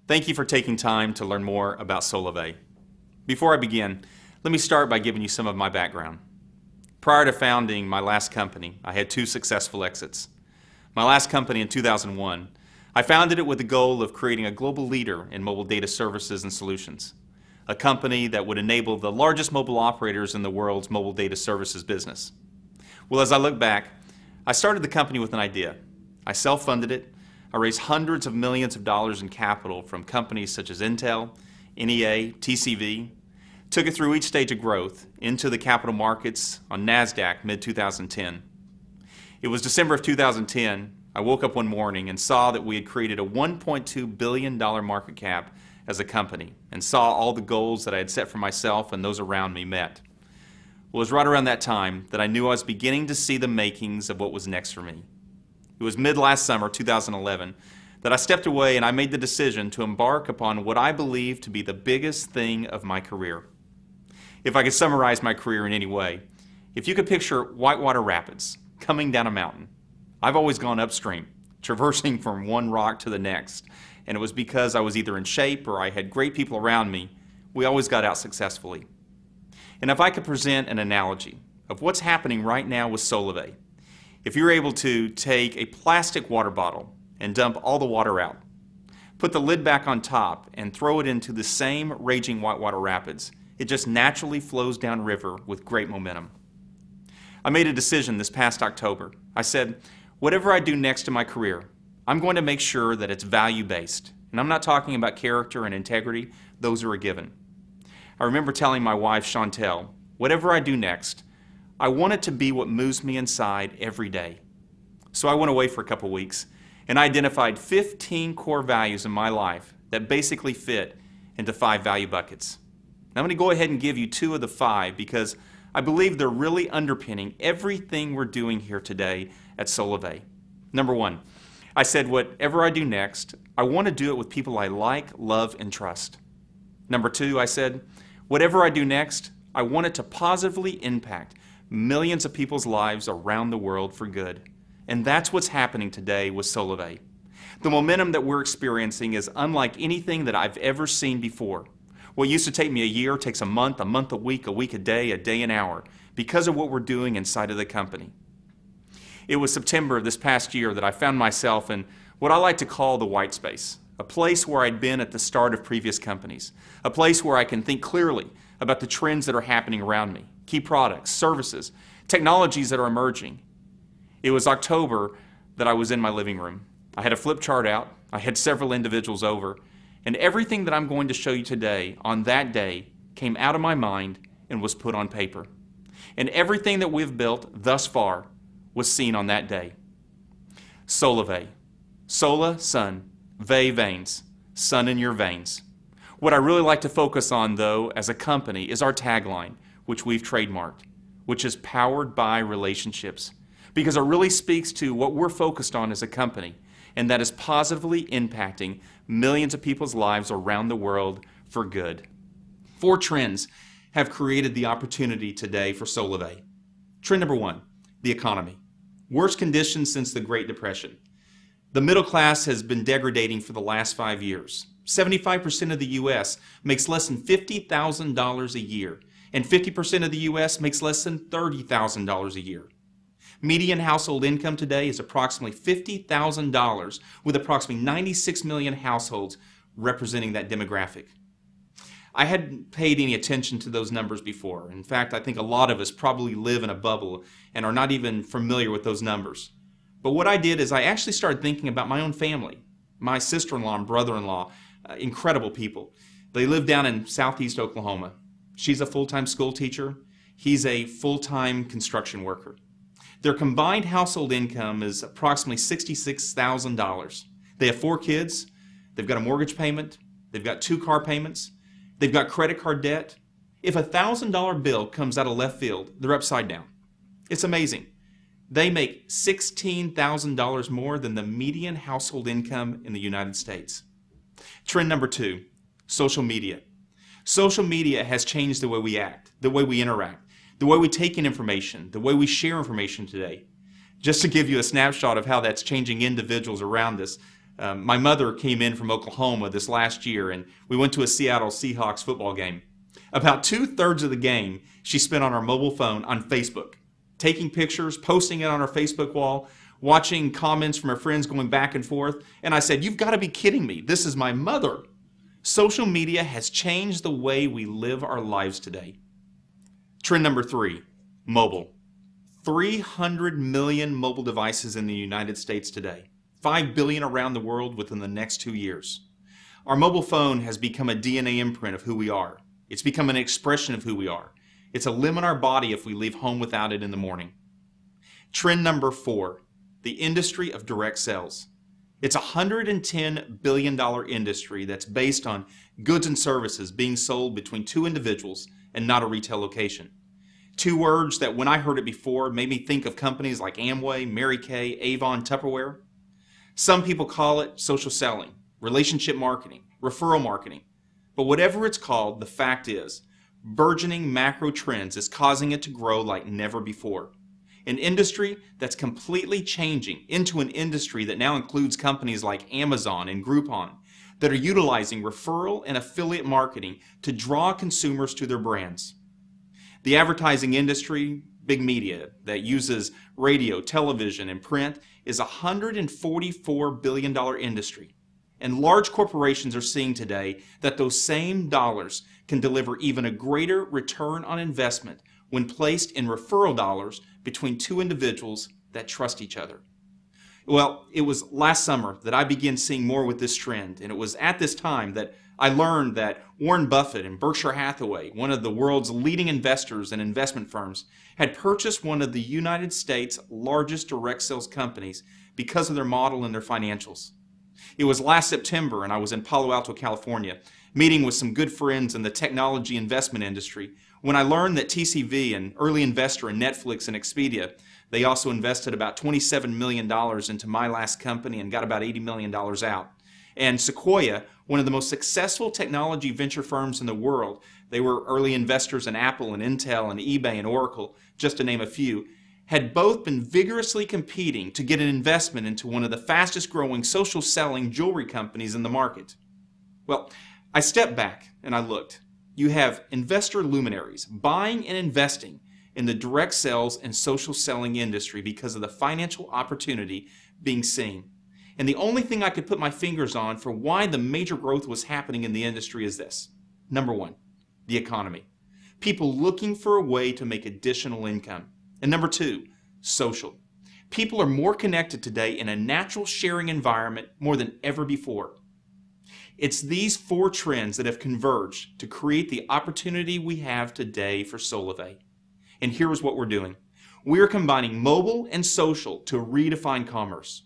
Thank you for taking time to learn more about Solavei. Before I begin, let me start by giving you some of my background. Prior to founding my last company, I had 2 successful exits. My last company in 2001, I founded it with the goal of creating a global leader in mobile data services and solutions, a company that would enable the largest mobile operators in the world's mobile data services business. Well, as I look back, I started the company with an idea. I self-funded it. I raised hundreds of millions of dollars in capital from companies such as Intel, NEA, TCV, took it through each stage of growth into the capital markets on NASDAQ mid-2010. It was December of 2010, I woke up one morning and saw that we had created a $1.2 billion market cap as a company and saw all the goals that I had set for myself and those around me met. Well, it was right around that time that I knew I was beginning to see the makings of what was next for me. It was mid-last summer, 2011, that I stepped away and I made the decision to embark upon what I believe to be the biggest thing of my career. If I could summarize my career in any way, if you could picture whitewater rapids coming down a mountain, I've always gone upstream, traversing from one rock to the next, and it was because I was either in shape or I had great people around me. We always got out successfully. And if I could present an analogy of what's happening right now with Solavei, if you're able to take a plastic water bottle and dump all the water out, put the lid back on top and throw it into the same raging whitewater rapids, it just naturally flows downriver with great momentum. I made a decision this past October. I said, whatever I do next in my career, I'm going to make sure that it's value-based. And I'm not talking about character and integrity. Those are a given. I remember telling my wife, Chantel, whatever I do next, I want it to be what moves me inside every day. So I went away for a couple weeks and I identified 15 core values in my life that basically fit into 5 value buckets. Now I'm going to go ahead and give you 2 of the 5 because I believe they're really underpinning everything we're doing here today at Solavei. Number 1, I said whatever I do next, I want to do it with people I like, love, and trust. Number 2, I said whatever I do next, I want it to positively impact millions of people's lives around the world for good. And that's what's happening today with Solavei. The momentum that we're experiencing is unlike anything that I've ever seen before. What used to take me a year takes a month a week a day an hour because of what we're doing inside of the company. It was September of this past year that I found myself in what I like to call the white space, a place where I'd been at the start of previous companies, a place where I can think clearly about the trends that are happening around me, key products, services, technologies that are emerging. It was October that I was in my living room. I had a flip chart out, I had several individuals over, and everything that I'm going to show you today on that day came out of my mind and was put on paper. And everything that we've built thus far was seen on that day. Solavei. Sola, sun. Vei, veins. Sun in your veins. What I really like to focus on, though, as a company is our tagline, which we've trademarked, which is powered by relationships. Because it really speaks to what we're focused on as a company, and that is positively impacting millions of people's lives around the world for good. 4 trends have created the opportunity today for Solavei. Trend number 1, the economy. Worst conditions since the Great Depression. The middle class has been degrading for the last 5 years. 75% of the U.S. makes less than $50,000 a year, and 50% of the U.S. makes less than $30,000 a year. Median household income today is approximately $50,000, with approximately 96 million households representing that demographic. I hadn't paid any attention to those numbers before. In fact, I think a lot of us probably live in a bubble and are not even familiar with those numbers. But what I did is I actually started thinking about my own family, my sister-in-law and brother-in-law, incredible people. They live down in southeast Oklahoma. She's a full-time school teacher. He's a full-time construction worker. Their combined household income is approximately $66,000. They have 4 kids. They've got a mortgage payment. They've got 2 car payments. They've got credit card debt. If a $1,000 bill comes out of left field, they're upside down. It's amazing. They make $16,000 more than the median household income in the United States. Trend number 2, social media. Social media has changed the way we act, the way we interact, the way we take in information, the way we share information today. Just to give you a snapshot of how that's changing individuals around us, My mother came in from Oklahoma this last year, and we went to a Seattle Seahawks football game. About 2/3 of the game she spent on her mobile phone on Facebook, taking pictures, posting it on her Facebook wall, watching comments from her friends going back and forth. And I said, "You've got to be kidding me. This is my mother." Social media has changed the way we live our lives today. Trend number 3, mobile. 300 million mobile devices in the United States today. 5 billion around the world within the next 2 years. Our mobile phone has become a DNA imprint of who we are. It's become an expression of who we are. It's a limb in our body if we leave home without it in the morning. Trend number 4, the industry of direct sales. It's a $110 billion industry that's based on goods and services being sold between 2 individuals and not a retail location. 2 words that when I heard it before made me think of companies like Amway, Mary Kay, Avon, Tupperware. Some people call it social selling, relationship marketing, referral marketing. But whatever it's called, the fact is, burgeoning macro trends is causing it to grow like never before. An industry that's completely changing into an industry that now includes companies like Amazon and Groupon that are utilizing referral and affiliate marketing to draw consumers to their brands. The advertising industry, big media, that uses radio, television, and print is a $144 billion industry. And large corporations are seeing today that those same dollars can deliver even a greater return on investment when placed in referral dollars between 2 individuals that trust each other. Well, it was last summer that I began seeing more with this trend, and it was at this time that I learned that Warren Buffett and Berkshire Hathaway, one of the world's leading investors and investment firms, had purchased one of the United States' largest direct sales companies because of their model and their financials. It was last September, and I was in Palo Alto, California, meeting with some good friends in the technology investment industry, when I learned that TCV, an early investor in Netflix and Expedia, they also invested about $27 million into my last company and got about $80 million out. And Sequoia, one of the most successful technology venture firms in the world, they were early investors in Apple and Intel and eBay and Oracle, just to name a few, had both been vigorously competing to get an investment into one of the fastest growing social selling jewelry companies in the market. Well, I stepped back and I looked. You have investor luminaries buying and investing in the direct sales and social selling industry because of the financial opportunity being seen. And the only thing I could put my fingers on for why the major growth was happening in the industry is this. Number 1, the economy. People looking for a way to make additional income. And number 2, social. People are more connected today in a natural sharing environment more than ever before. It's these 4 trends that have converged to create the opportunity we have today for Solavei. And here's what we're doing. We're combining mobile and social to redefine commerce.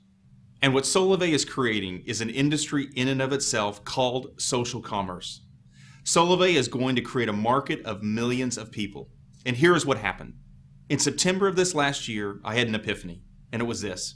And what Solavei is creating is an industry in and of itself called social commerce. Solavei is going to create a market of millions of people. And here's what happened. In September of this last year, I had an epiphany, and it was this,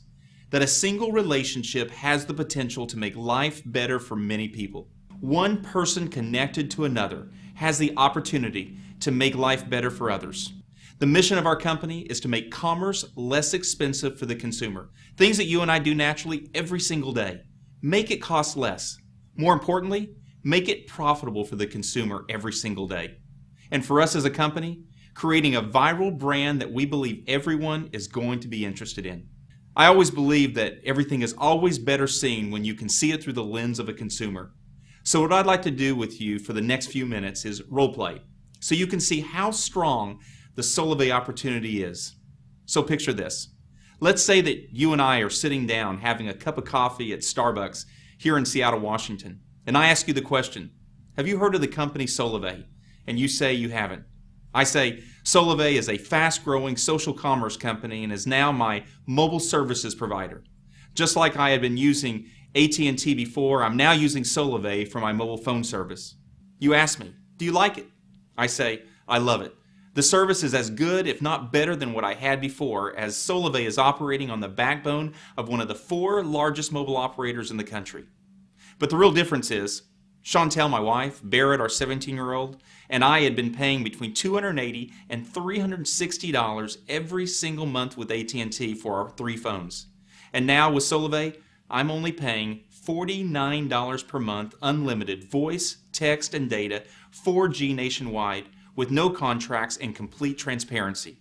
that a single relationship has the potential to make life better for many people. One person connected to another has the opportunity to make life better for others. The mission of our company is to make commerce less expensive for the consumer. Things that you and I do naturally every single day. Make it cost less. More importantly, make it profitable for the consumer every single day. And for us as a company, creating a viral brand that we believe everyone is going to be interested in. I always believe that everything is always better seen when you can see it through the lens of a consumer. So what I'd like to do with you for the next few minutes is role play, so you can see how strong the Solavei opportunity is. So picture this. Let's say that you and I are sitting down having a cup of coffee at Starbucks here in Seattle, Washington, and I ask you the question, have you heard of the company Solavei? And you say you haven't. I say, Solavei is a fast-growing social commerce company and is now my mobile services provider. Just like I had been using AT&T before, I'm now using Solavei for my mobile phone service. You ask me, do you like it? I say, I love it. The service is as good, if not better, than what I had before, as Solavei is operating on the backbone of one of the 4 largest mobile operators in the country. But the real difference is, Chantel, my wife, Barrett, our 17-year-old, and I had been paying between $280 and $360 every single month with AT&T for our 3 phones. And now with Solavei, I'm only paying $49 per month, unlimited voice, text, and data, 4G nationwide, with no contracts and complete transparency.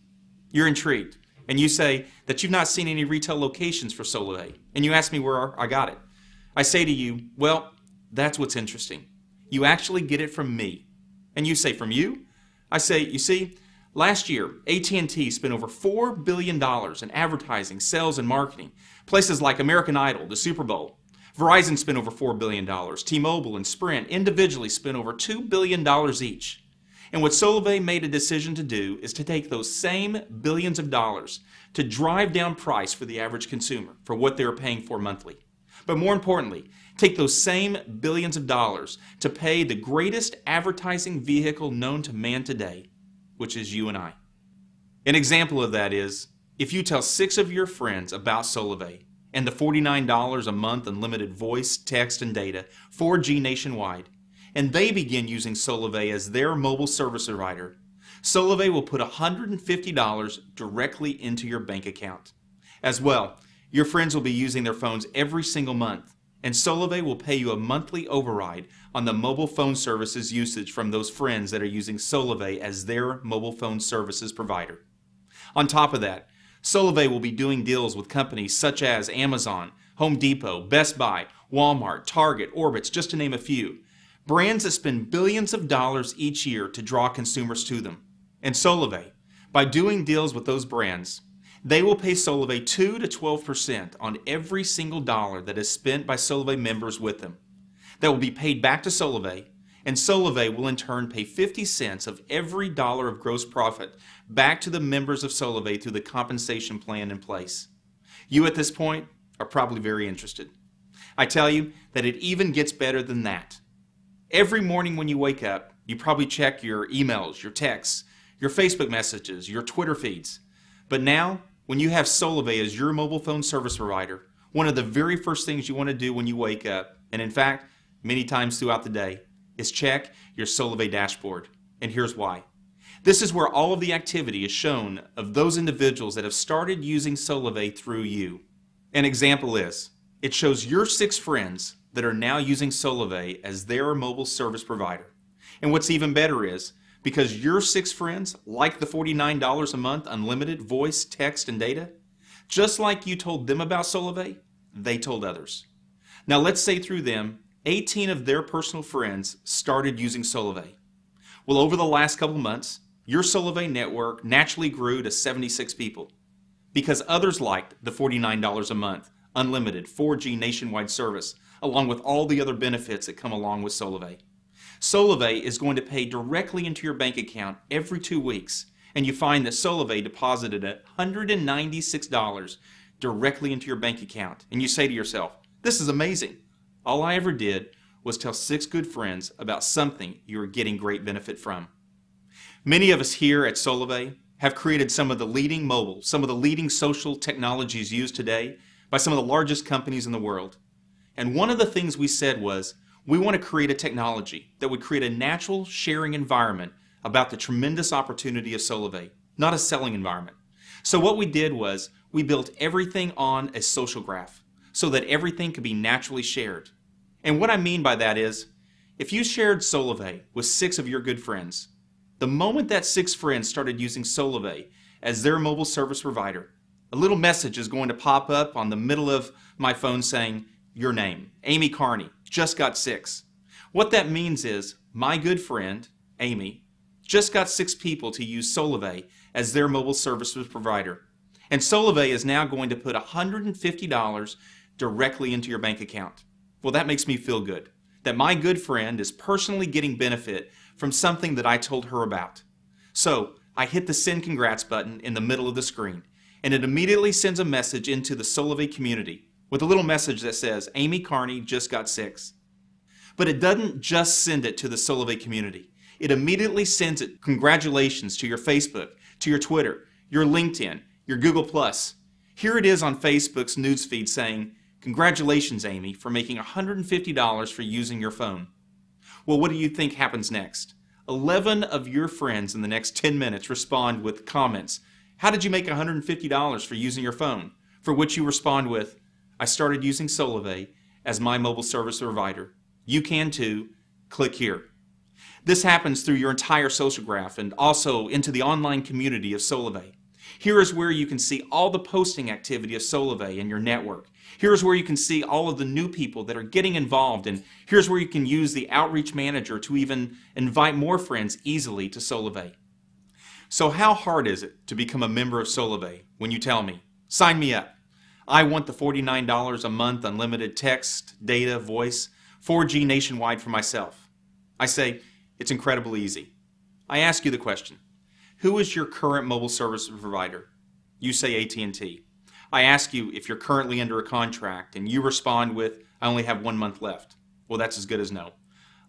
You're intrigued, and you say that you've not seen any retail locations for Solavei, and you ask me where I got it. I say to you, well, that's what's interesting. You actually get it from me. And you say, from you? I say, you see, last year, AT&T spent over $4 billion in advertising, sales, and marketing. Places like American Idol, the Super Bowl. Verizon spent over $4 billion. T-Mobile and Sprint individually spent over $2 billion each. And what Solavei made a decision to do is to take those same billions of dollars to drive down price for the average consumer for what they're paying for monthly. But more importantly, take those same billions of dollars to pay the greatest advertising vehicle known to man today, which is you and I. An example of that is, if you tell 6 of your friends about Solavei and the $49 a month unlimited voice, text, and data, 4G nationwide, and they begin using Solavei as their mobile service provider, Solavei will put $150 directly into your bank account. As well, your friends will be using their phones every single month, and Solavei will pay you a monthly override on the mobile phone services usage from those friends that are using Solavei as their mobile phone services provider. On top of that, Solavei will be doing deals with companies such as Amazon, Home Depot, Best Buy, Walmart, Target, Orbitz, just to name a few. Brands that spend billions of dollars each year to draw consumers to them. And Solavei, by doing deals with those brands, they will pay Solavei 2 to 12% on every single dollar that is spent by Solavei members with them. That will be paid back to Solavei, and Solavei will in turn pay 50 cents of every dollar of gross profit back to the members of Solavei through the compensation plan in place. You at this point are probably very interested. I tell you that it even gets better than that. Every morning when you wake up, you probably check your emails, your texts, your Facebook messages, your Twitter feeds. But now, when you have Solavei as your mobile phone service provider, one of the very first things you want to do when you wake up, and in fact, many times throughout the day, is check your Solavei dashboard. And here's why. This is where all of the activity is shown of those individuals that have started using Solavei through you. An example is, it shows your 6 friends that are now using Solavei as their mobile service provider. And what's even better is, because your 6 friends like the $49 a month unlimited voice, text, and data, just like you told them about Solavei, they told others. Now let's say through them, 18 of their personal friends started using Solavei. Well, over the last couple months, your Solavei network naturally grew to 76 people because others liked the $49 a month unlimited 4G nationwide service, along with all the other benefits that come along with Solavei. Solavei is going to pay directly into your bank account every 2 weeks, and you find that Solavei deposited $196 directly into your bank account. And you say to yourself, this is amazing. All I ever did was tell 6 good friends about something you are getting great benefit from. Many of us here at Solavei have created some of the leading mobile, some of the leading social technologies used today by some of the largest companies in the world. And one of the things we said was, we want to create a technology that would create a natural sharing environment about the tremendous opportunity of Solavei, not a selling environment. So what we did was, we built everything on a social graph so that everything could be naturally shared. And what I mean by that is, if you shared Solavei with 6 of your good friends, the moment that 6 friends started using Solavei as their mobile service provider, a little message is going to pop up on the middle of my phone saying, your name, Amy Carney, just got 6. What that means is, my good friend, Amy, just got 6 people to use Solavei as their mobile services provider. And Solavei is now going to put $150 directly into your bank account. Well, that makes me feel good, that my good friend is personally getting benefit from something that I told her about. So I hit the send congrats button in the middle of the screen, and it immediately sends a message into the Solavei community with a little message that says, Amy Carney just got 6. But it doesn't just send it to the Solavei community. It immediately sends it congratulations to your Facebook, to your Twitter, your LinkedIn, your Google+. Here it is on Facebook's newsfeed saying, congratulations, Amy, for making $150 for using your phone. Well, what do you think happens next? 11 of your friends in the next 10 minutes respond with comments. How did you make $150 for using your phone? For which you respond with, I started using Solavei as my mobile service provider. You can too. Click here. This happens through your entire social graph and also into the online community of Solavei. Here is where you can see all the posting activity of Solavei in your network. Here's where you can see all of the new people that are getting involved, and here's where you can use the Outreach Manager to even invite more friends easily to Solavei. So how hard is it to become a member of Solavei when you tell me, sign me up? I want the $49 a month unlimited text, data, voice, 4G nationwide for myself. I say, it's incredibly easy. I ask you the question, who is your current mobile service provider? You say AT&T. I ask you if you're currently under a contract and you respond with, I only have 1 month left. Well, that's as good as no.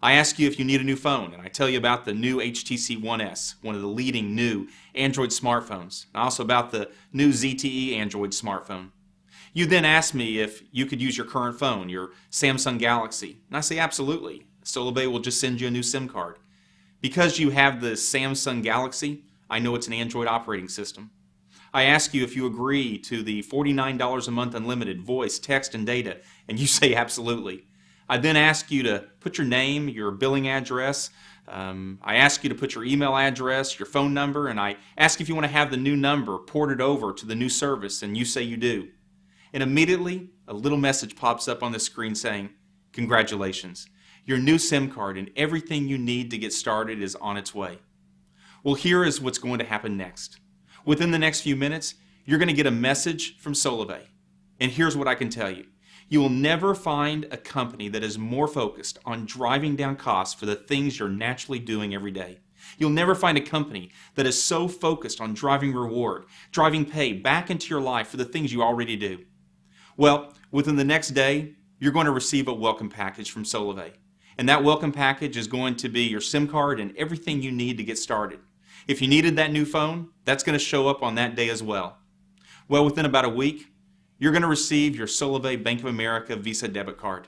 I ask you if you need a new phone, and I tell you about the new HTC One S, one of the leading new Android smartphones, and also about the new ZTE Android smartphone. You then ask me if you could use your current phone, your Samsung Galaxy, and I say absolutely. Solavei will just send you a new SIM card. Because you have the Samsung Galaxy, I know it's an Android operating system. I ask you if you agree to the $49 a month unlimited voice, text, and data, and you say absolutely. I then ask you to put your name, your billing address. I ask you to put your email address, your phone number, and I ask if you want to have the new number ported over to the new service, and you say you do. And immediately, a little message pops up on the screen saying, congratulations, your new SIM card and everything you need to get started is on its way. Well, here is what's going to happen next. Within the next few minutes, you're going to get a message from Solavei. And here's what I can tell you. You will never find a company that is more focused on driving down costs for the things you're naturally doing every day. You'll never find a company that is so focused on driving reward, driving pay back into your life for the things you already do. Well, within the next day, you're going to receive a welcome package from Solavei. And that welcome package is going to be your SIM card and everything you need to get started. If you needed that new phone, that's going to show up on that day as well. Well, within about a week, you're going to receive your Solavei Bank of America Visa debit card.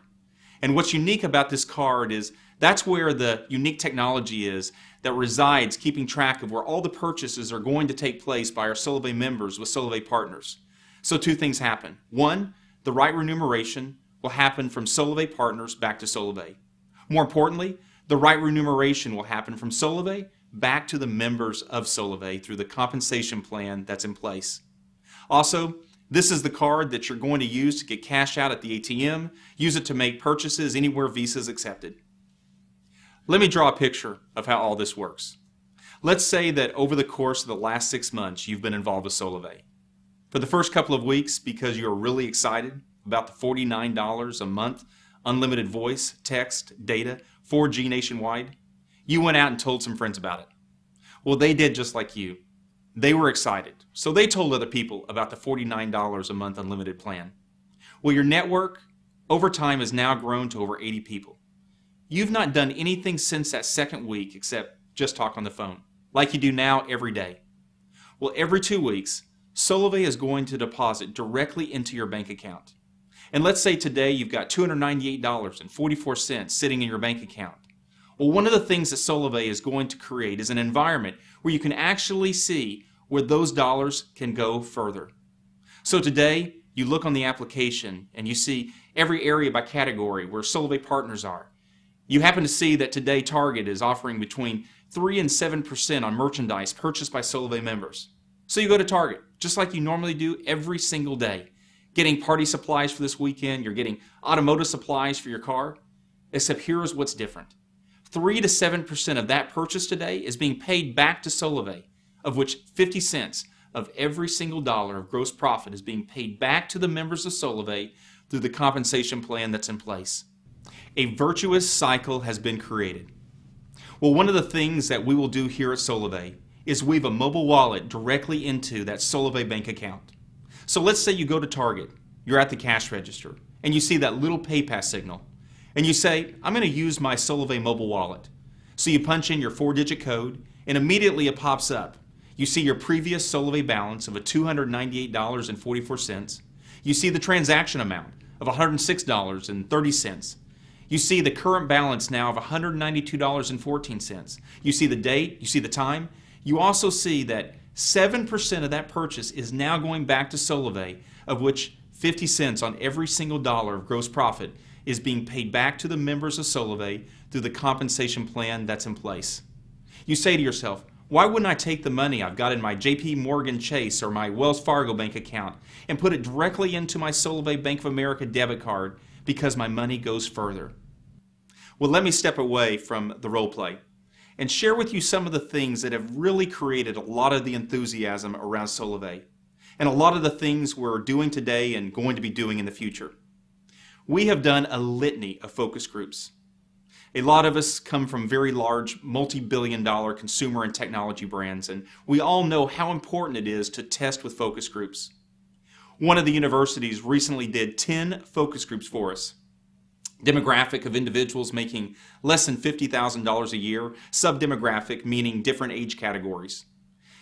And what's unique about this card is that's where the unique technology is that resides keeping track of where all the purchases are going to take place by our Solavei members with Solavei partners. So two things happen. One, the right remuneration will happen from Solavei partners back to Solavei. More importantly, the right remuneration will happen from Solavei back to the members of Solavei through the compensation plan that's in place. Also, this is the card that you're going to use to get cash out at the ATM, use it to make purchases anywhere Visa is accepted. Let me draw a picture of how all this works. Let's say that over the course of the last 6 months, you've been involved with Solavei. For the first couple of weeks, because you're really excited about the $49 a month, unlimited voice, text, data, 4G nationwide, you went out and told some friends about it. Well, they did just like you. They were excited, so they told other people about the $49 a month unlimited plan. Well, your network over time has now grown to over 80 people. You've not done anything since that second week except just talk on the phone, like you do now every day. Well, every 2 weeks, Solavei is going to deposit directly into your bank account. And let's say today you've got $298.44 sitting in your bank account. Well, one of the things that Solavei is going to create is an environment where you can actually see where those dollars can go further. So today, you look on the application and you see every area by category where Solavei partners are. You happen to see that today Target is offering between 3 and 7% on merchandise purchased by Solavei members. So you go to Target, just like you normally do every single day. Getting party supplies for this weekend, you're getting automotive supplies for your car, except here's what's different. 3 to 7% of that purchase today is being paid back to Solavei, of which 50 cents of every single dollar of gross profit is being paid back to the members of Solavei through the compensation plan that's in place. A virtuous cycle has been created. Well, one of the things that we will do here at Solavei is weave a mobile wallet directly into that Solavei bank account. So let's say you go to Target, you're at the cash register, and you see that little PayPass signal. And you say, I'm going to use my Solavei mobile wallet. So you punch in your 4-digit code, and immediately it pops up. You see your previous Solavei balance of $298.44. You see the transaction amount of $106.30. You see the current balance now of $192.14. You see the date, you see the time. You also see that 7% of that purchase is now going back to Solavei, of which 50 cents on every single dollar of gross profit is being paid back to the members of Solavei through the compensation plan that's in place. You say to yourself, why wouldn't I take the money I've got in my JP Morgan Chase or my Wells Fargo bank account and put it directly into my Solavei Bank of America debit card because my money goes further? Well, let me step away from the role play and share with you some of the things that have really created a lot of the enthusiasm around Solavei and a lot of the things we're doing today and going to be doing in the future. We have done a litany of focus groups. A lot of us come from very large, multi-billion-dollar consumer and technology brands, and we all know how important it is to test with focus groups. One of the universities recently did 10 focus groups for us. Demographic of individuals making less than $50,000 a year, subdemographic meaning different age categories.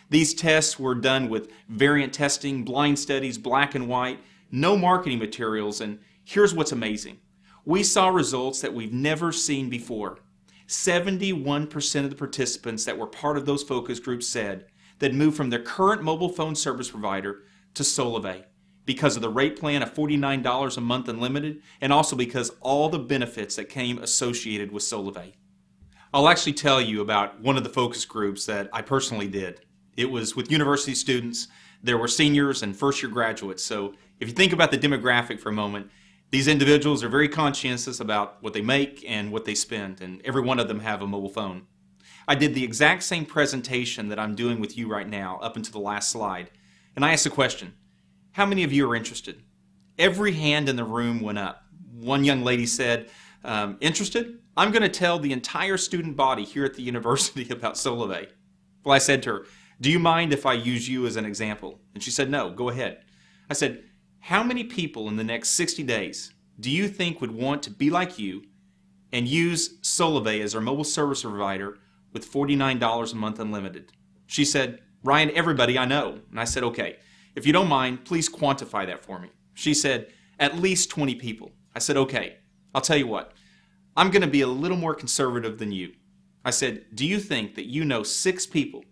These tests were done with variant testing, blind studies, black and white, no marketing materials, and here's what's amazing. We saw results that we've never seen before. 71% of the participants that were part of those focus groups said they'd moved from their current mobile phone service provider to Solavei because of the rate plan of $49 a month unlimited, and also because all the benefits that came associated with Solavei. I'll actually tell you about one of the focus groups that I personally did. It was with university students. There were seniors and first-year graduates. So if you think about the demographic for a moment, these individuals are very conscientious about what they make and what they spend, and every one of them have a mobile phone. I did the exact same presentation that I'm doing with you right now up until the last slide, and I asked the question, how many of you are interested? Every hand in the room went up. One young lady said, interested? I'm going to tell the entire student body here at the university about Solavei. Well, I said to her, do you mind if I use you as an example? And she said, no, go ahead. I said, how many people in the next 60 days do you think would want to be like you and use Solavei as our mobile service provider with $49 a month unlimited? She said, Ryan, everybody I know. And I said, okay, if you don't mind, please quantify that for me. She said, at least 20 people. I said, okay, I'll tell you what. I'm going to be a little more conservative than you. I said, do you think that you know 6 people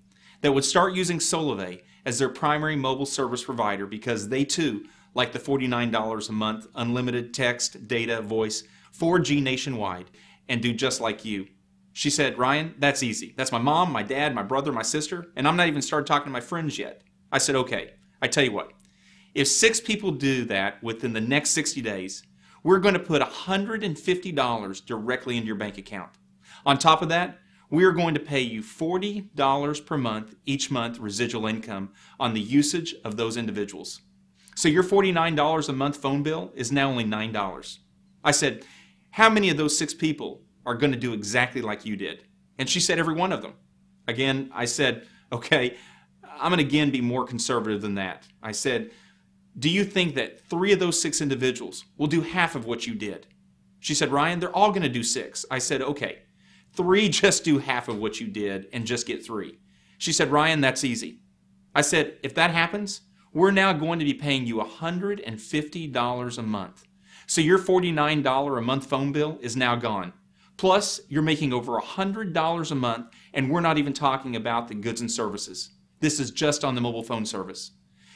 that would start using Solavei as their primary mobile service provider because they too like the $49 a month unlimited text, data, voice, 4G nationwide, and do just like you? She said, Ryan, that's easy. That's my mom, my dad, my brother, my sister, and I'm not even started talking to my friends yet. I said, okay, I tell you what, if 6 people do that within the next 60 days, we're going to put $150 directly into your bank account. On top of that, we are going to pay you $40 per month each month residual income on the usage of those individuals. So your $49 a month phone bill is now only $9. I said, how many of those 6 people are going to do exactly like you did? And she said, every one of them. Again, I said, okay, I'm going to again be more conservative than that. I said, do you think that 3 of those 6 individuals will do half of what you did? She said, Ryan, they're all going to do 6. I said, okay, 3 just do half of what you did and just get 3. She said, Ryan, that's easy. I said, if that happens, we're now going to be paying you $150 a month. So your $49 a month phone bill is now gone. Plus, you're making over $100 a month, and we're not even talking about the goods and services. This is just on the mobile phone service.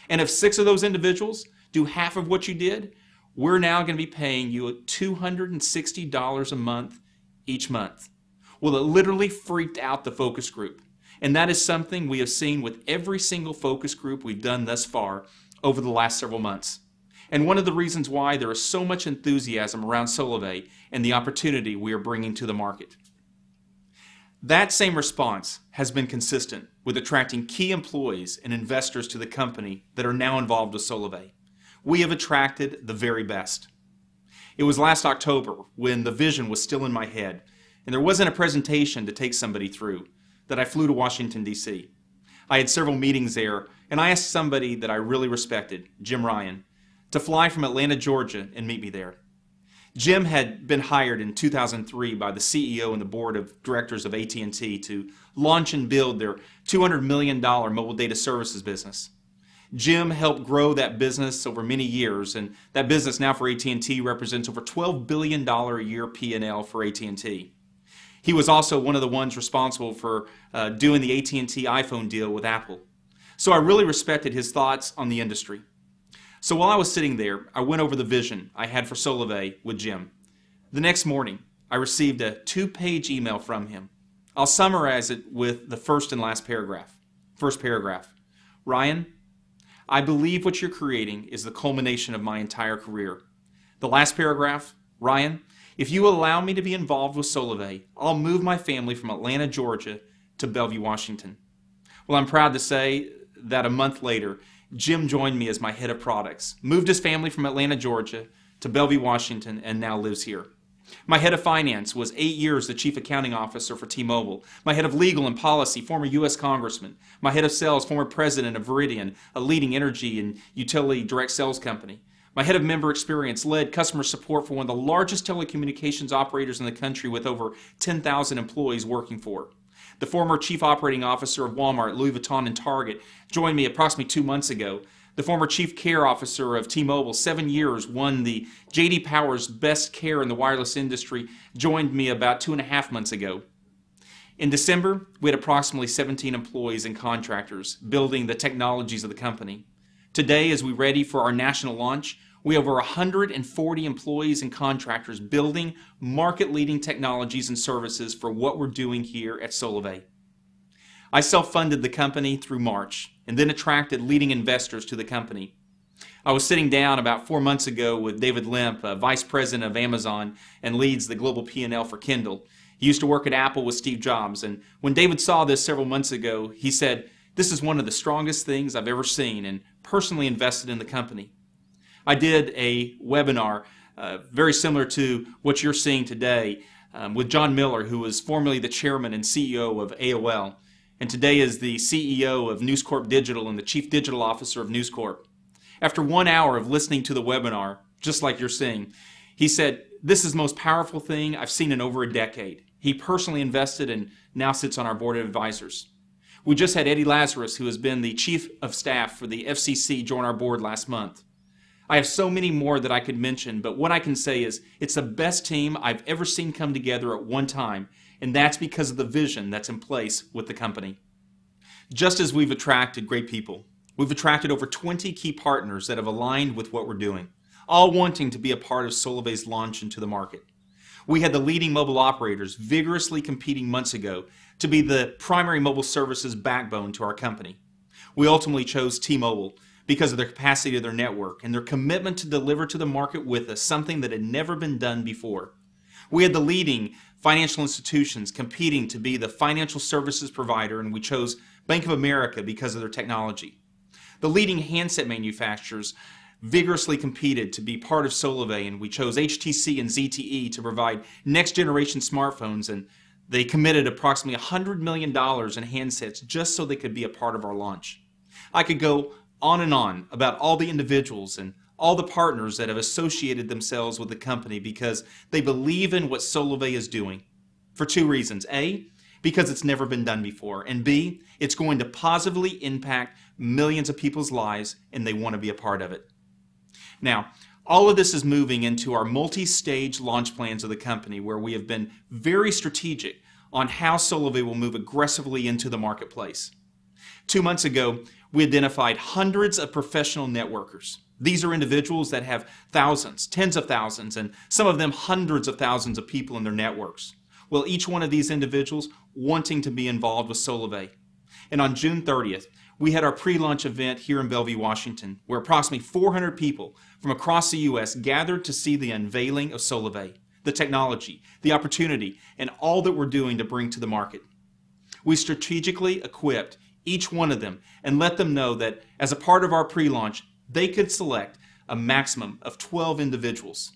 And if 6 of those individuals do half of what you did, we're now going to be paying you $260 a month each month. Well, it literally freaked out the focus group. And that is something we have seen with every single focus group we've done thus far over the last several months. And one of the reasons why there is so much enthusiasm around Solavei and the opportunity we are bringing to the market. That same response has been consistent with attracting key employees and investors to the company that are now involved with Solavei. We have attracted the very best. It was last October when the vision was still in my head and there wasn't a presentation to take somebody through that I flew to Washington, D.C. I had several meetings there, and I asked somebody that I really respected, Jim Ryan, to fly from Atlanta, Georgia, and meet me there. Jim had been hired in 2003 by the CEO and the board of directors of AT&T to launch and build their $200 million mobile data services business. Jim helped grow that business over many years, and that business now for AT&T represents over $12 billion a year P&L for AT&T. He was also one of the ones responsible for doing the AT&T iPhone deal with Apple. So I really respected his thoughts on the industry. So while I was sitting there, I went over the vision I had for Solavei with Jim. The next morning, I received a 2-page email from him. I'll summarize it with the first and last paragraph. First paragraph. Ryan, I believe what you're creating is the culmination of my entire career. The last paragraph. Ryan, if you allow me to be involved with Solavei, I'll move my family from Atlanta, Georgia to Bellevue, Washington. Well, I'm proud to say that a month later, Jim joined me as my head of products, moved his family from Atlanta, Georgia to Bellevue, Washington, and now lives here. My head of finance was 8 years the chief accounting officer for T-Mobile. My head of legal and policy, former U.S. congressman. My head of sales, former president of Veridian, a leading energy and utility direct sales company. My head of member experience led customer support for one of the largest telecommunications operators in the country with over 10,000 employees working for it. The former chief operating officer of Walmart, Louis Vuitton, and Target joined me approximately 2 months ago. The former chief care officer of T-Mobile, 7 years, won the J.D. Power's Best Care in the wireless industry, joined me about 2.5 months ago. In December, we had approximately 17 employees and contractors building the technologies of the company. Today, as we ready for our national launch, we have over 140 employees and contractors building market-leading technologies and services for what we're doing here at Solavei. I self-funded the company through March and then attracted leading investors to the company. I was sitting down about 4 months ago with David Limp, Vice President of Amazon and leads the global P&L for Kindle. He used to work at Apple with Steve Jobs, and when David saw this several months ago, he said, "This is one of the strongest things I've ever seen," and personally invested in the company. I did a webinar very similar to what you're seeing today with John Miller, who was formerly the chairman and CEO of AOL, and today is the CEO of News Corp Digital and the Chief Digital Officer of News Corp. After 1 hour of listening to the webinar, just like you're seeing, he said, "This is the most powerful thing I've seen in over a decade." He personally invested and now sits on our board of advisors. We just had Eddie Lazarus, who has been the Chief of Staff for the FCC, join our board last month. I have so many more that I could mention, but what I can say is it's the best team I've ever seen come together at one time, and that's because of the vision that's in place with the company. Just as we've attracted great people, we've attracted over 20 key partners that have aligned with what we're doing, all wanting to be a part of Solavei's launch into the market. We had the leading mobile operators vigorously competing months ago to be the primary mobile services backbone to our company. We ultimately chose T-Mobile because of their capacity of their network and their commitment to deliver to the market with us something that had never been done before. We had the leading financial institutions competing to be the financial services provider, and we chose Bank of America because of their technology. The leading handset manufacturers vigorously competed to be part of Solavei, and we chose HTC and ZTE to provide next-generation smartphones, and they committed approximately $100 million in handsets just so they could be a part of our launch. I could go on and on about all the individuals and all the partners that have associated themselves with the company because they believe in what Solavei is doing for 2 reasons. A, because it's never been done before, and B, it's going to positively impact millions of people's lives and they want to be a part of it. Now, all of this is moving into our multi-stage launch plans of the company where we have been very strategic on how Solavei will move aggressively into the marketplace. 2 months ago, we identified hundreds of professional networkers. These are individuals that have thousands, tens of thousands, and some of them hundreds of thousands of people in their networks. Well, each one of these individuals wanting to be involved with Solavei. And on June 30th, we had our pre-launch event here in Bellevue, Washington, where approximately 400 people from across the U.S. gathered to see the unveiling of Solavei, the technology, the opportunity, and all that we're doing to bring to the market. We strategically equipped each one of them and let them know that as a part of our pre-launch, they could select a maximum of 12 individuals.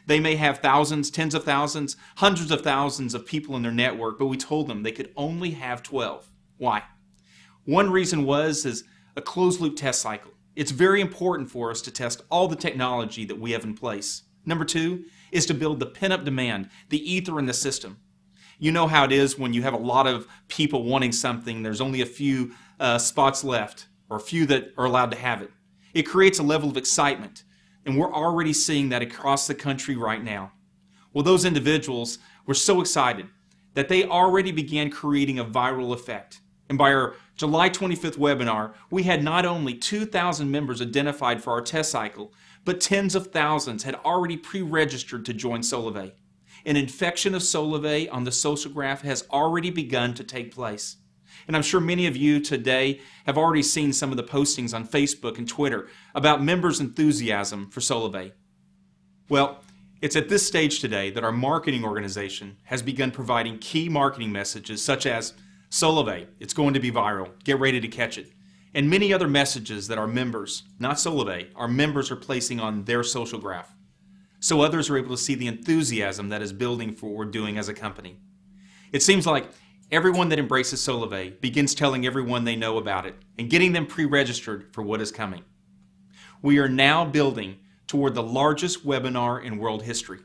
They may have thousands, tens of thousands, hundreds of thousands of people in their network, but we told them they could only have 12. Why? One reason is a closed-loop test cycle. It's very important for us to test all the technology that we have in place. Number 2 is to build the pent-up demand, the ether in the system. You know how it is when you have a lot of people wanting something, there's only a few spots left, or a few that are allowed to have it. It creates a level of excitement, and we're already seeing that across the country right now. Well, those individuals were so excited that they already began creating a viral effect. And by our July 25th webinar, we had not only 2,000 members identified for our test cycle, but tens of thousands had already pre-registered to join Solavei. An infection of Solavei on the social graph has already begun to take place. And I'm sure many of you today have already seen some of the postings on Facebook and Twitter about members' enthusiasm for Solavei. Well, it's at this stage today that our marketing organization has begun providing key marketing messages such as Solavei, it's going to be viral, get ready to catch it, and many other messages that our members, not Solavei, our members are placing on their social graph. So others are able to see the enthusiasm that is building for what we're doing as a company. It seems like everyone that embraces Solavei begins telling everyone they know about it and getting them pre-registered for what is coming. We are now building toward the largest webinar in world history.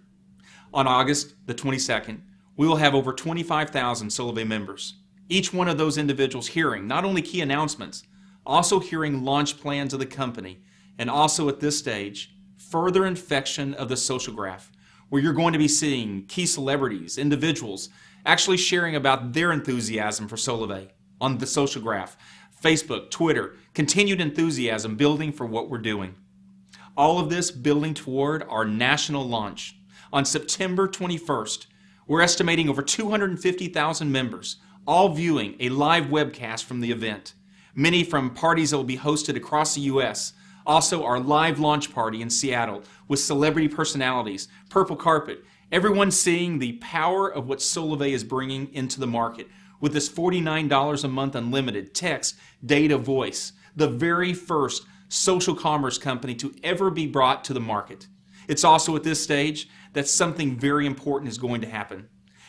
On August the 22nd, we will have over 25,000 Solavei members. Each one of those individuals hearing not only key announcements, also hearing launch plans of the company, and also at this stage, further infection of the social graph, where you're going to be seeing key celebrities, individuals, actually sharing about their enthusiasm for Solavei on the social graph, Facebook, Twitter, continued enthusiasm building for what we're doing. All of this building toward our national launch. On September 21st, we're estimating over 250,000 members, all viewing a live webcast from the event. Many from parties that will be hosted across the U.S. Also our live launch party in Seattle with celebrity personalities, purple carpet, everyone seeing the power of what Solavei is bringing into the market with this $49 a month unlimited text, data, voice, the very first social commerce company to ever be brought to the market. It's also at this stage that something very important is going to happen.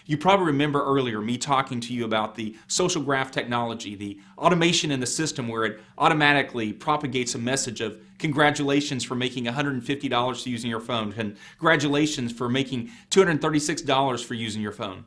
You probably remember earlier me talking to you about the social graph technology, the automation in the system where it automatically propagates a message of congratulations for making $150 for using your phone, congratulations for making $236 for using your phone.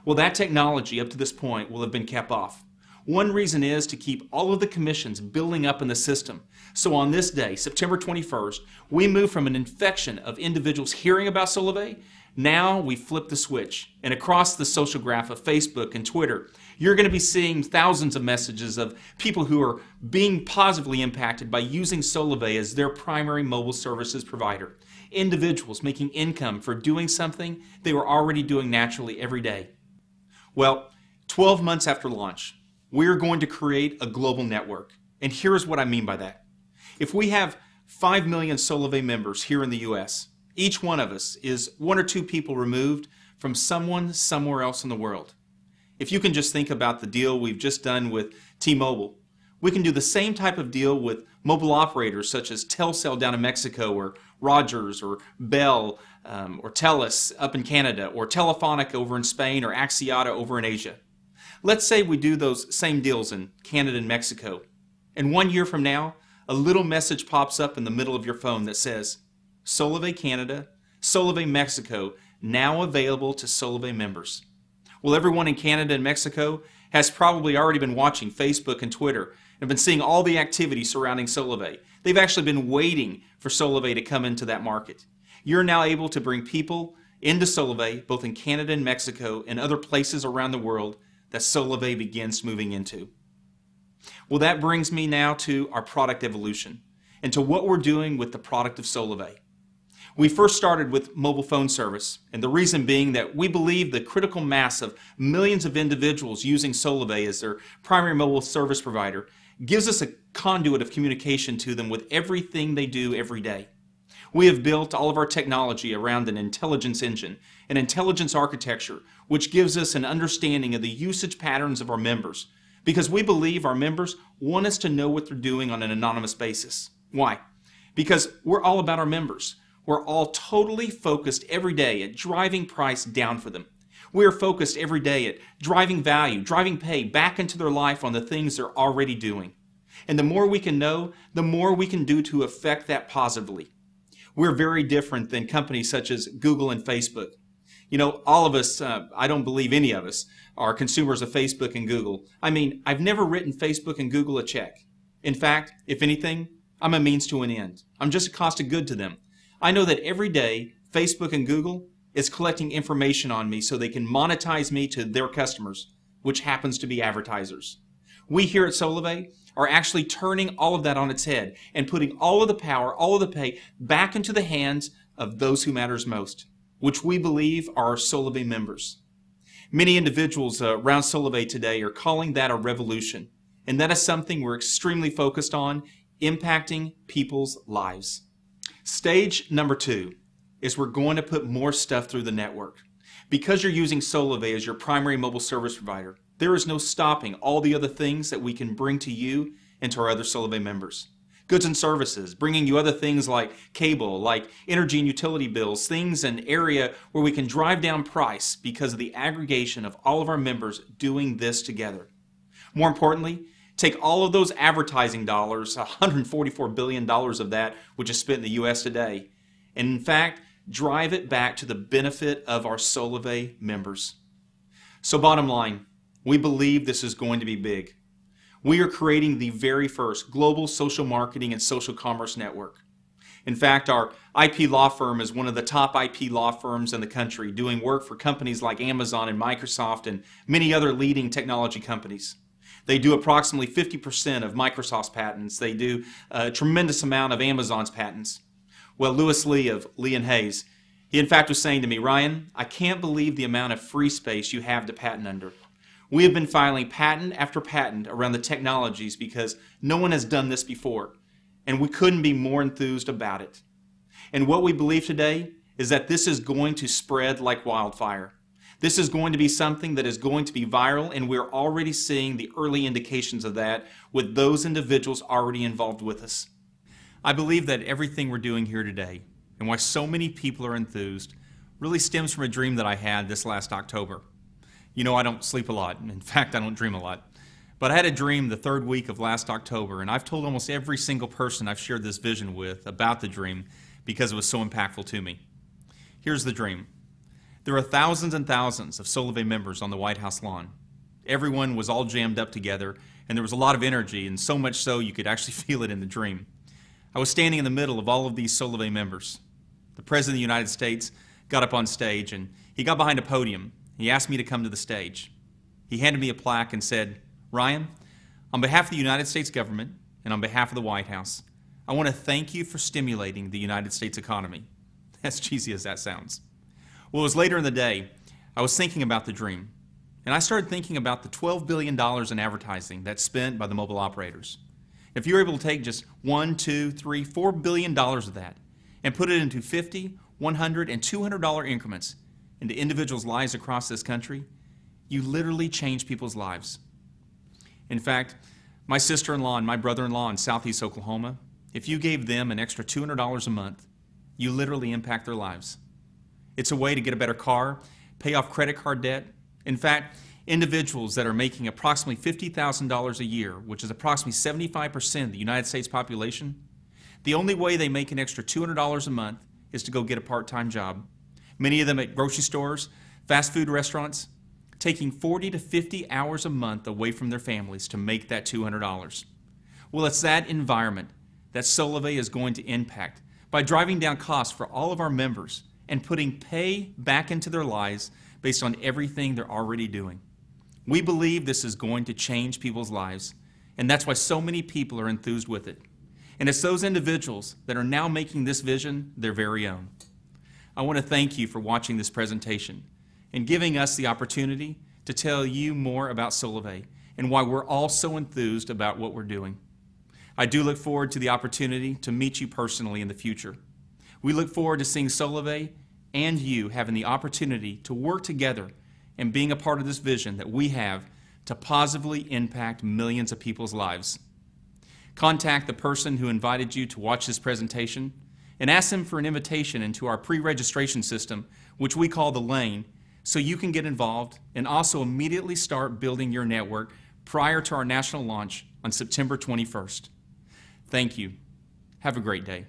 Well, that technology up to this point will have been kept off. One reason is to keep all of the commissions building up in the system. So on this day, September 21st, we move from an infection of individuals hearing about Solavei. Now we flip the switch, and across the social graph of Facebook and Twitter, you're going to be seeing thousands of messages of people who are being positively impacted by using Solavei as their primary mobile services provider. Individuals making income for doing something they were already doing naturally every day. Well, 12 months after launch, we're going to create a global network. And here's what I mean by that. If we have 5 million Solavei members here in the U.S., each one of us is 1 or 2 people removed from someone somewhere else in the world. If you can just think about the deal we've just done with T-Mobile, we can do the same type of deal with mobile operators such as Telcel down in Mexico, or Rogers, or Bell, or Telus up in Canada, or Telefonica over in Spain, or Axiata over in Asia. Let's say we do those same deals in Canada and Mexico, and 1 year from now, a little message pops up in the middle of your phone that says, Solavei Canada, Solavei Mexico, now available to Solavei members. Well, everyone in Canada and Mexico has probably already been watching Facebook and Twitter and been seeing all the activity surrounding Solavei. They've actually been waiting for Solavei to come into that market. You're now able to bring people into Solavei, both in Canada and Mexico and other places around the world that Solavei begins moving into. Well, that brings me now to our product evolution and to what we're doing with the product of Solavei. We first started with mobile phone service, and the reason being that we believe the critical mass of millions of individuals using Solavei as their primary mobile service provider gives us a conduit of communication to them with everything they do every day. We have built all of our technology around an intelligence engine, an intelligence architecture, which gives us an understanding of the usage patterns of our members, because we believe our members want us to know what they're doing on an anonymous basis. Why? Because we're all about our members. We're all totally focused every day at driving price down for them. We are focused every day at driving value, driving pay back into their life on the things they're already doing. And the more we can know, the more we can do to affect that positively. We're very different than companies such as Google and Facebook. You know, all of us, I don't believe any of us, are consumers of Facebook and Google. I mean, I've never written Facebook and Google a check. In fact, if anything, I'm a means to an end. I'm just a cost of good to them. I know that every day, Facebook and Google is collecting information on me so they can monetize me to their customers, which happens to be advertisers. We here at Solavei are actually turning all of that on its head and putting all of the power, all of the pay back into the hands of those who matters most, which we believe are our Solavei members. Many individuals around Solavei today are calling that a revolution, and that is something we're extremely focused on, impacting people's lives. Stage number 2 is we're going to put more stuff through the network. Because you're using Solavei as your primary mobile service provider, there is no stopping all the other things that we can bring to you and to our other Solavei members. Goods and services, bringing you other things like cable, like energy and utility bills, things in an area where we can drive down price because of the aggregation of all of our members doing this together. More importantly, take all of those advertising dollars, $144 billion of that, which is spent in the U.S. today, and in fact, drive it back to the benefit of our Solavei members. So bottom line, we believe this is going to be big. We are creating the very first global social marketing and social commerce network. In fact, our IP law firm is one of the top IP law firms in the country, doing work for companies like Amazon and Microsoft and many other leading technology companies. They do approximately 50% of Microsoft's patents. They do a tremendous amount of Amazon's patents. Well, Lewis Lee of Lee & Hayes, he in fact was saying to me, Ryan, I can't believe the amount of free space you have to patent under. We have been filing patent after patent around the technologies because no one has done this before, and we couldn't be more enthused about it. And what we believe today is that this is going to spread like wildfire. This is going to be something that is going to be viral, and we're already seeing the early indications of that with those individuals already involved with us. I believe that everything we're doing here today and why so many people are enthused really stems from a dream that I had this last October. You know, I don't sleep a lot. In fact, I don't dream a lot. But I had a dream the third week of last October, and I've told almost every single person I've shared this vision with about the dream because it was so impactful to me. Here's the dream. There are thousands and thousands of Solavei members on the White House lawn. Everyone was all jammed up together, and there was a lot of energy, and so much so you could actually feel it in the dream. I was standing in the middle of all of these Solavei members. The President of the United States got up on stage, and he got behind a podium. He asked me to come to the stage. He handed me a plaque and said, Ryan, on behalf of the United States government and on behalf of the White House, I want to thank you for stimulating the United States economy. As cheesy as that sounds. Well, it was later in the day, I was thinking about the dream, and I started thinking about the $12 billion in advertising that's spent by the mobile operators. If you're able to take just $1, $2, $3, $4 billion of that and put it into $50, $100, and $200 increments into individuals' lives across this country, you literally change people's lives. In fact, my sister-in-law and my brother-in-law in Southeast Oklahoma, if you gave them an extra $200 a month, you literally impact their lives. It's a way to get a better car, pay off credit card debt. In fact, individuals that are making approximately $50,000 a year, which is approximately 75% of the United States population, the only way they make an extra $200 a month is to go get a part-time job. Many of them at grocery stores, fast food restaurants, taking 40 to 50 hours a month away from their families to make that $200. Well, it's that environment that Solavei is going to impact by driving down costs for all of our members and putting pay back into their lives based on everything they're already doing. We believe this is going to change people's lives, and that's why so many people are enthused with it. And it's those individuals that are now making this vision their very own. I want to thank you for watching this presentation and giving us the opportunity to tell you more about Solavei and why we're all so enthused about what we're doing. I do look forward to the opportunity to meet you personally in the future. We look forward to seeing Solavei and you having the opportunity to work together and being a part of this vision that we have to positively impact millions of people's lives. Contact the person who invited you to watch this presentation and ask them for an invitation into our pre-registration system, which we call the Lane, so you can get involved and also immediately start building your network prior to our national launch on September 21st. Thank you. Have a great day.